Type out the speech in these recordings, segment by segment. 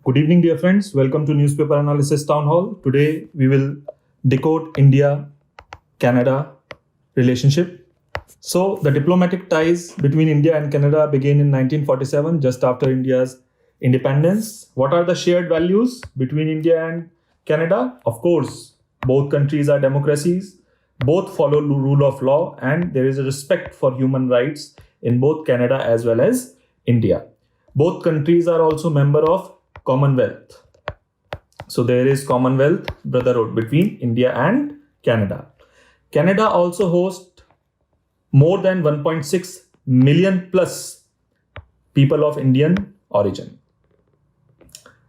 Good evening, dear friends. Welcome to Newspaper Analysis Townhall. Today, we will decode India-Canada relationship. So, the diplomatic ties between India and Canada began in 1947, just after India's independence. What are the shared values between India and Canada? Of course, both countries are democracies, both follow rule of law, and there is a respect for human rights in both Canada as well as India. Both countries are also member of Commonwealth. So there is Commonwealth brotherhood between India and Canada. Canada also hosts more than 1.6 million plus people of Indian origin.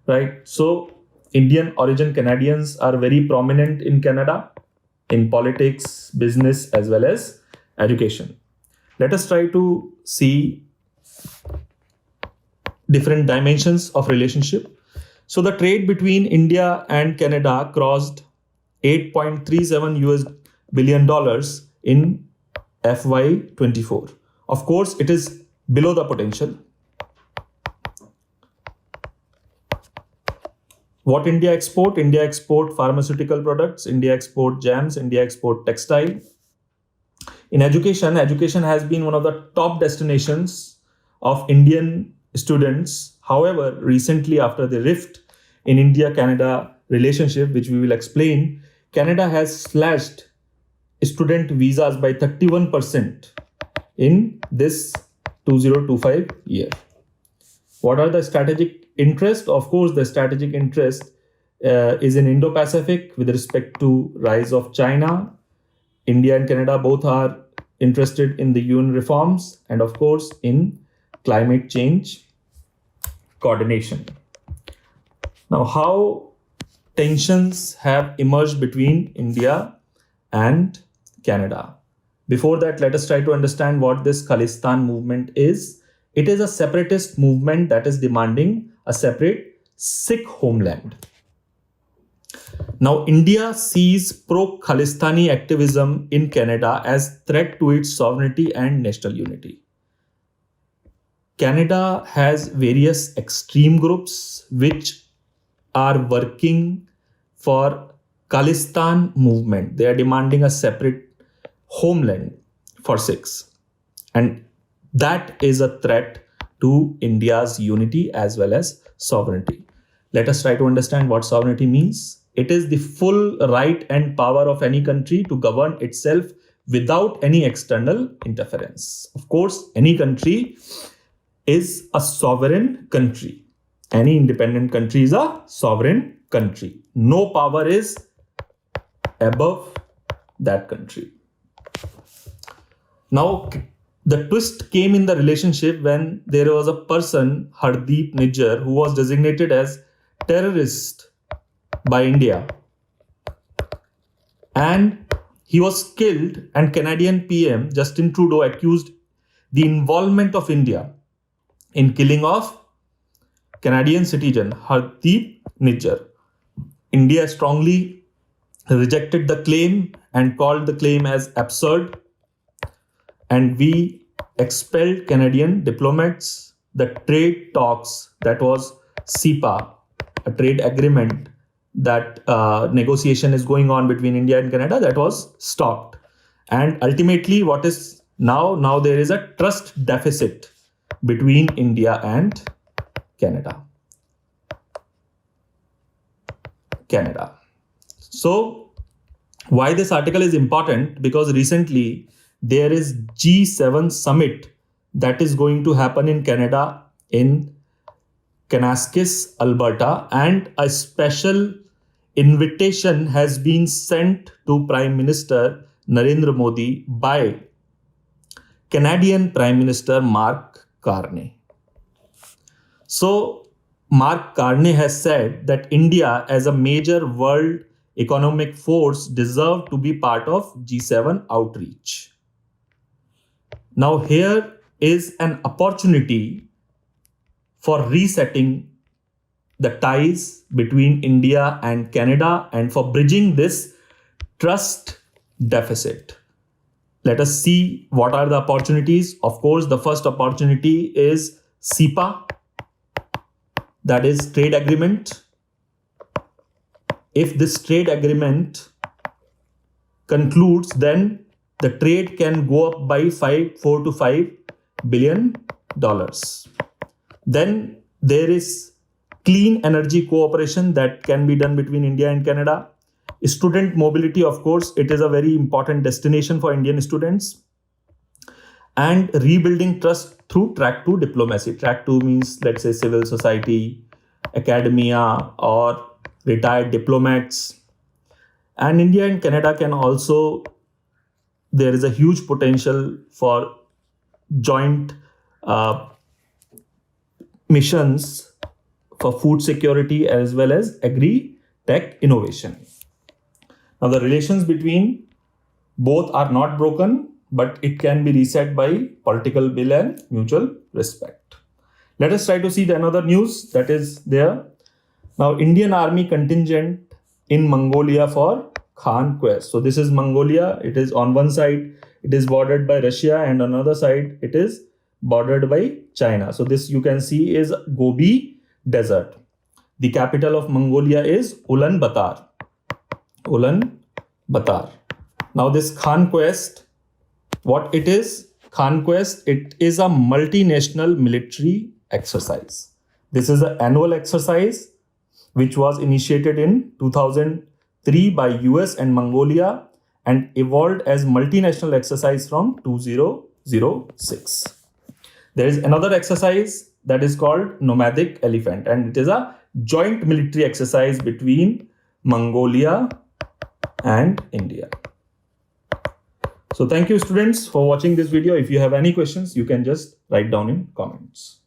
Right? So Indian origin Canadians are very prominent in Canada in politics, business, as well as education. Let us try to see different dimensions of relationship. So the trade between India and Canada crossed $8.37 billion in FY24. Of course, it is below the potential. What India export? India export pharmaceutical products, India export jams, India export textile. In education has been one of the top destinations of Indian students. However, recently after the rift in India-Canada relationship, which we will explain, Canada has slashed student visas by 31% in this 2025 year. What are the strategic interests? Of course, the strategic interest is in Indo-Pacific with respect to rise of China. India and Canada both are interested in the UN reforms and of course in climate change coordination. Now, how tensions have emerged between India and Canada? Before that, let us try to understand what this Khalistan movement is. It is a separatist movement that is demanding a separate Sikh homeland. Now, India sees pro-Khalistani activism in Canada as threat to its sovereignty and national unity. Canada has various extreme groups which are working for Khalistan movement. They are demanding a separate homeland for Sikhs. And that is a threat to India's unity as well as sovereignty. Let us try to understand what sovereignty means. It is the full right and power of any country to govern itself without any external interference. Of course, any country is a sovereign country. Any independent country is a sovereign country. No power is above that country. Now, the twist came in the relationship when there was a person, Hardeep Nijjar, who was designated as terrorist by India. And he was killed, and Canadian PM Justin Trudeau accused the involvement of India in killing of Canadian citizen Hardeep Nijjar. India strongly rejected the claim and called the claim as absurd. And we expelled Canadian diplomats. The trade talks, that was CEPA, a trade agreement that negotiation is going on between India and Canada, that was stopped. And ultimately, what is now there is a trust deficit between India and Canada. So, why this article is important? Because recently there is G7 summit that is going to happen in Canada in Kansas, Alberta, and a special invitation has been sent to Prime Minister Narendra Modi by Canadian Prime Minister Mark Carney. So, Mark Carney has said that India as a major world economic force deserves to be part of G7 outreach. Now, here is an opportunity for resetting the ties between India and Canada and for bridging this trust deficit. Let us see what are the opportunities. Of course, the first opportunity is CEPA, that is trade agreement. If this trade agreement concludes, then the trade can go up by 4 to 5 billion dollars. Then there is clean energy cooperation that can be done between India and Canada. Student mobility, of course, it is a very important destination for Indian students. And rebuilding trust through track 2 diplomacy. Track 2 means, let's say, civil society, academia, or retired diplomats. And India and Canada can also, there is a huge potential for joint missions for food security as well as agri-tech innovation. Now, the relations between both are not broken, but it can be reset by political will and mutual respect. Let us try to see the another news that is there. Now, Indian Army contingent in Mongolia for conquest. So this is Mongolia. It is on one side, it is bordered by Russia, and on another side, it is bordered by China. So this you can see is Gobi Desert. The capital of Mongolia is Ulaanbaatar. Ulaanbaatar. Now this conquest, what it is? Conquest, it is a multinational military exercise. This is an annual exercise which was initiated in 2003 by US and Mongolia and evolved as multinational exercise from 2006. There is another exercise that is called Nomadic Elephant, and it is a joint military exercise between Mongolia and India. So thank you, students, for watching this video. If you have any questions, you can just write down in comments.